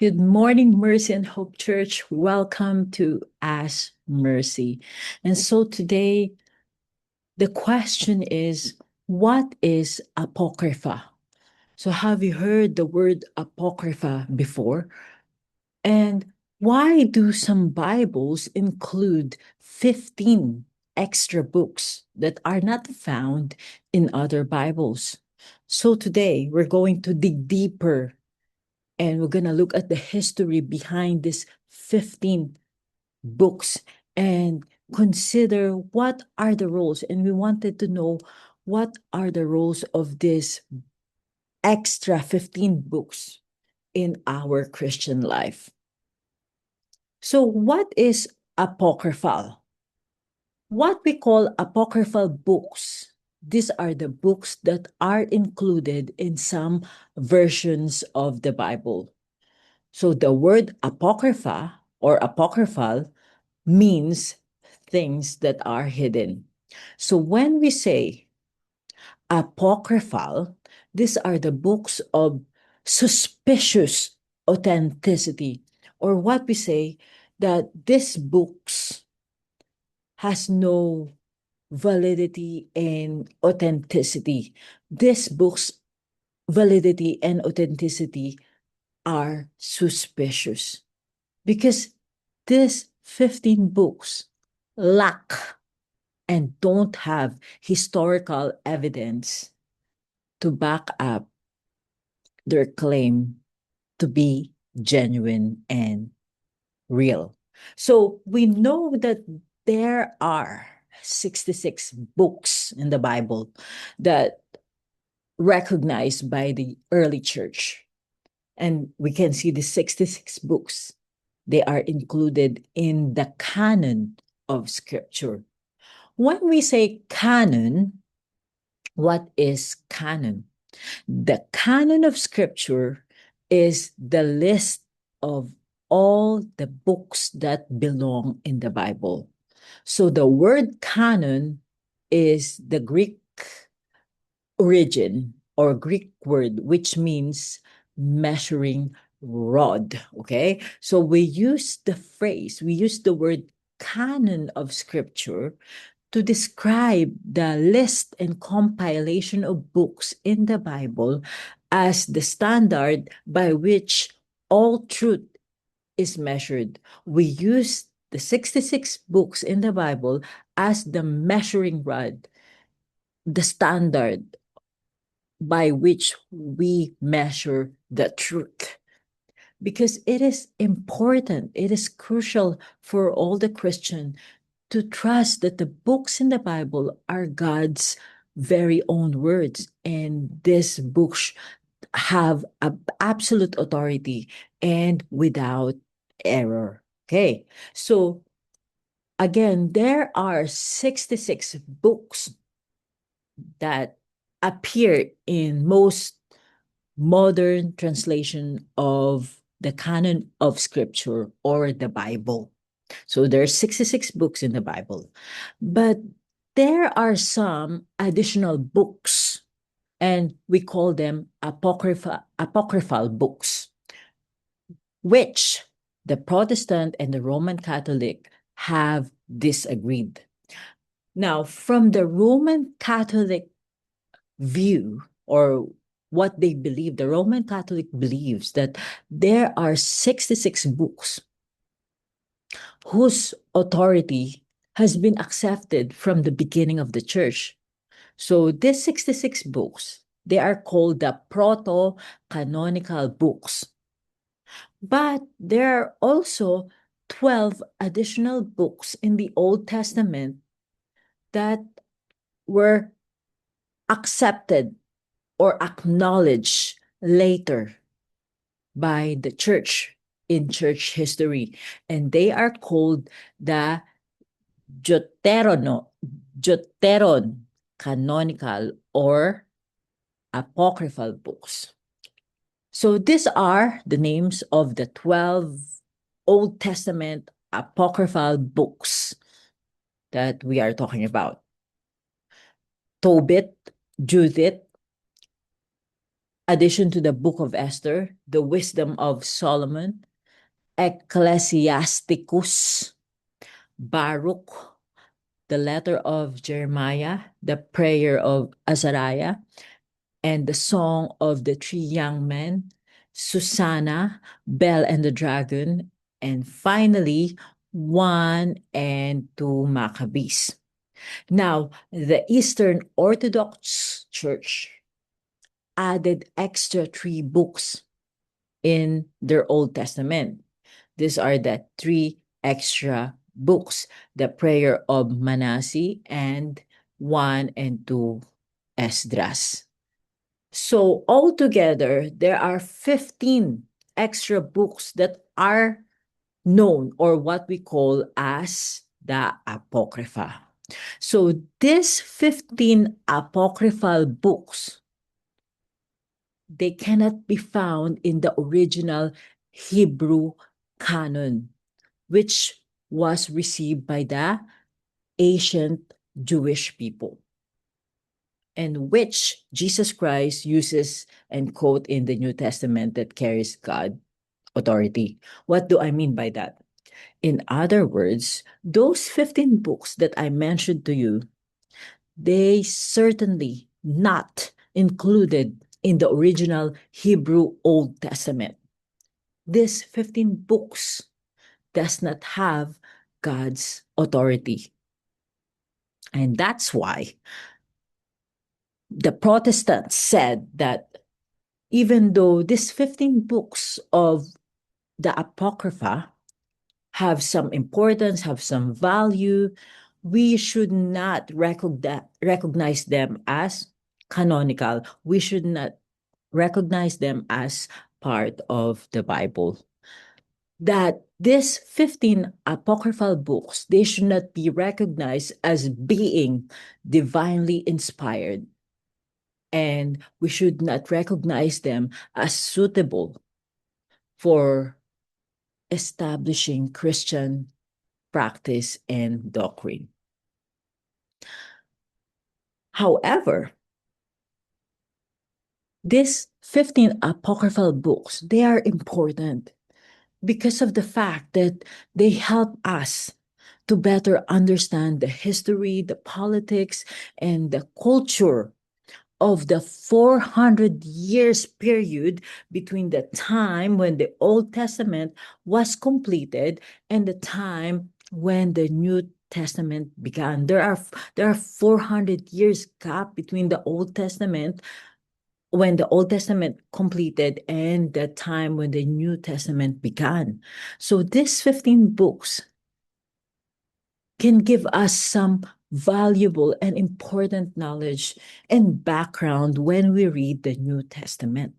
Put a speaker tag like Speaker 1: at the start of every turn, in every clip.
Speaker 1: Good morning, Mercy and Hope Church. Welcome to Ask Mercy. And so today, the question is, what is Apocrypha? So have you heard the word Apocrypha before? And why do some Bibles include 15 extra books that are not found in other Bibles? So today, we're going to dig deeper and we're going to look at the history behind these 15 books and consider what are the roles. And we wanted to know what are the roles of these extra 15 books in our Christian life. So, what is apocryphal? What we call apocryphal books, these are the books that are included in some versions of the Bible. So the word apocrypha or apocryphal means things that are hidden. So when we say apocryphal, these are the books of suspicious authenticity, or what we say that these books has no validity and authenticity. These books validity and authenticity are suspicious because these 15 books lack and don't have historical evidence to back up their claim to be genuine and real. So we know that there are 66 books in the Bible that recognized by the early church. And we can see the 66 books. They are included in the canon of Scripture. When we say canon, what is canon? The canon of Scripture is the list of all the books that belong in the Bible. So the word canon is the Greek origin or Greek word, which means measuring rod. Okay. So we use the word canon of scripture to describe the list and compilation of books in the Bible as the standard by which all truth is measured. We use the 66 books in the Bible as the measuring rod, the standard by which we measure the truth. Because it is important, it is crucial for all the Christian to trust that the books in the Bible are God's very own words, and these books have absolute authority and without error. Okay, so again, there are 66 books that appear in most modern translation of the canon of scripture or the Bible. So there are 66 books in the Bible. But there are some additional books, and we call them apocryphal books, which the Protestant and the Roman Catholic have disagreed. Now, from the Roman Catholic view or what they believe, the Roman Catholic believes that there are 66 books whose authority has been accepted from the beginning of the church. So these 66 books, they are called the proto-canonical books. But there are also 12 additional books in the Old Testament that were accepted or acknowledged later by the church in church history. And they are called the Deuteron canonical or apocryphal books. So these are the names of the 12 Old Testament apocryphal books that we are talking about. Tobit, Judith, addition to the Book of Esther, the Wisdom of Solomon, Ecclesiasticus, Baruch, the letter of Jeremiah, the prayer of Azariah, and the song of the three young men, Susanna, Bel and the dragon, and finally, 1 and 2 Maccabees. Now, the Eastern Orthodox Church added extra 3 books in their Old Testament. These are the 3 extra books, the prayer of Manasseh and 1 and 2 Esdras. So altogether, there are 15 extra books that are known, or what we call as the Apocrypha. So these 15 apocryphal books, they cannot be found in the original Hebrew canon, which was received by the ancient Jewish people, and which Jesus Christ uses and quote in the New Testament that carries God authority. What do I mean by that? In other words, those 15 books that I mentioned to you, they certainly not included in the original Hebrew Old Testament. These 15 books does not have God's authority. And that's why the Protestants said that even though these 15 books of the Apocrypha have some importance, have some value, we should not recognize them as canonical. We should not recognize them as part of the Bible. That these 15 apocryphal books, they should not be recognized as being divinely inspired. And we should not recognize them as suitable for establishing Christian practice and doctrine. However, these 15 apocryphal books, they are important because of the fact that they help us to better understand the history, the politics, and the culture of the 400 years period between the time when the Old Testament was completed and the time when the New Testament began. There are 400 years gap between the Old Testament, when the Old Testament completed, and the time when the New Testament began. So these 15 books can give us some valuable and important knowledge and background when we read the New Testament.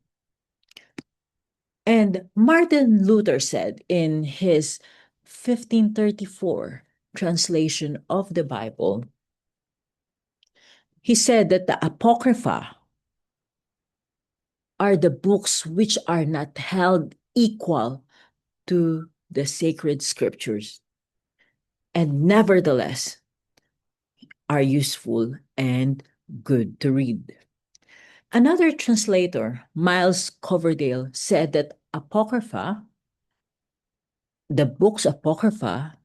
Speaker 1: And Martin Luther said in his 1534 translation of the Bible, he said that the Apocrypha are the books which are not held equal to the sacred scriptures, and nevertheless are useful and good to read. Another translator, Miles Coverdale, said that Apocrypha, the books Apocrypha,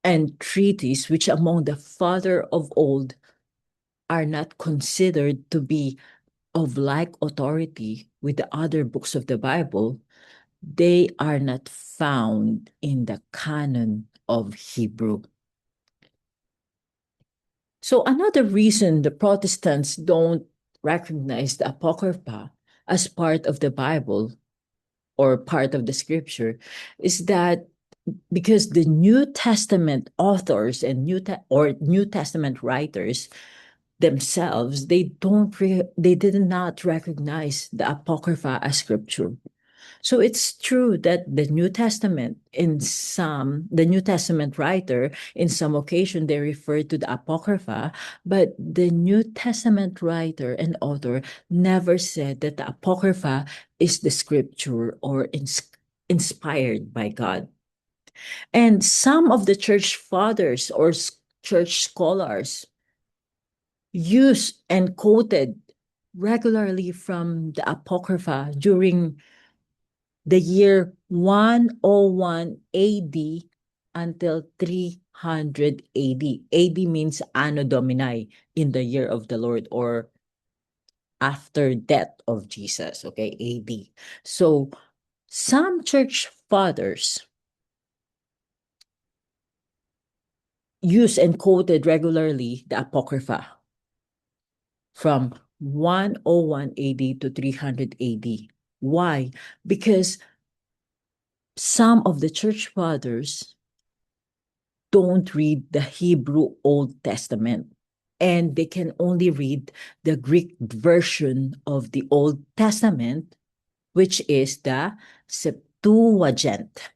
Speaker 1: and treatises which among the father of old are not considered to be of like authority with the other books of the Bible, they are not found in the canon of Hebrew. So another reason the Protestants don't recognize the Apocrypha as part of the Bible or part of the scripture is that because the New Testament authors and New Testament writers themselves, they did not recognize the Apocrypha as scripture. So it's true that the New Testament writer, in some occasion, they refer to the Apocrypha, but the New Testament writer and author never said that the Apocrypha is the scripture or inspired by God. And some of the church fathers or church scholars used and quoted regularly from the Apocrypha during the year 101 AD until 300 AD. AD means Anno Domini, in the year of the Lord, or after death of Jesus, okay, AD. So some church fathers used and quoted regularly the Apocrypha from 101 AD to 300 AD. Why? Because some of the church fathers don't read the Hebrew Old Testament, and they can only read the Greek version of the Old Testament, which is the Septuagint.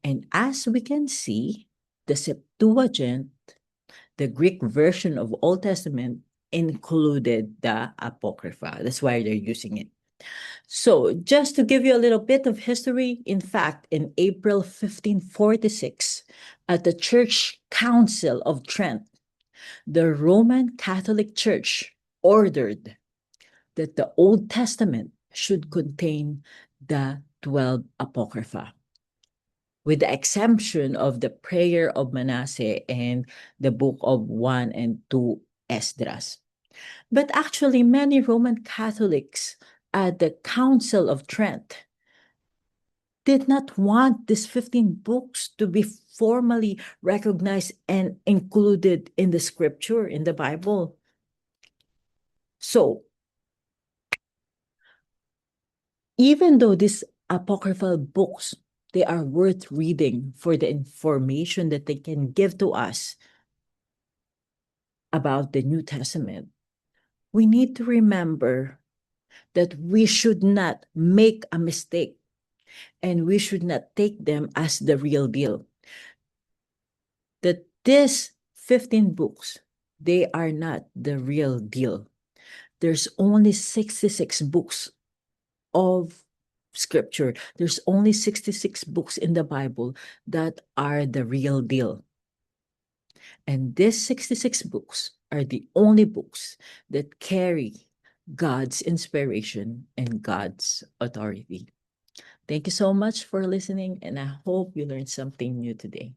Speaker 1: And as we can see, the Septuagint, the Greek version of Old Testament, included the Apocrypha. That's why they're using it. So, just to give you a little bit of history, in fact, in April 1546, at the Church Council of Trent, the Roman Catholic Church ordered that the Old Testament should contain the 12 Apocrypha, with the exemption of the Prayer of Manasseh and the Book of 1 and 2 Esdras. But actually, many Roman Catholics at the Council of Trent did not want these 15 books to be formally recognized and included in the scripture, in the Bible. So, even though these apocryphal books, they are worth reading for the information that they can give to us about the New Testament, we need to remember that we should not make a mistake and we should not take them as the real deal. That these 15 books, they are not the real deal. There's only 66 books of scripture. There's only 66 books in the Bible that are the real deal. And these 66 books are the only books that carry God's inspiration and God's authority. Thank you so much for listening, and I hope you learned something new today.